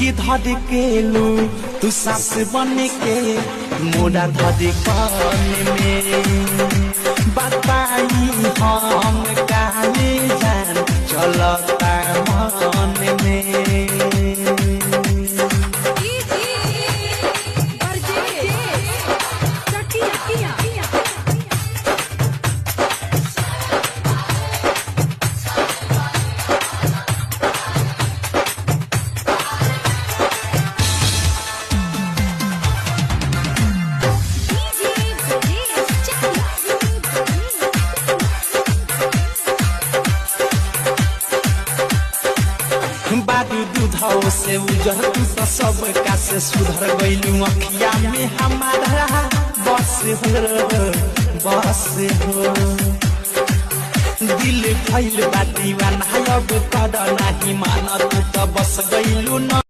कि धर केलू तू सास बन के मोरा धर कान में बताई हम काहे जान चलता मन में। बारू दूधौ से उजर तू तो सब का से सुधर गइलू अखिया में हमारा बस हो दिल फैल बा दीवाना अब कर नाही मान तू तो बस गइलू न।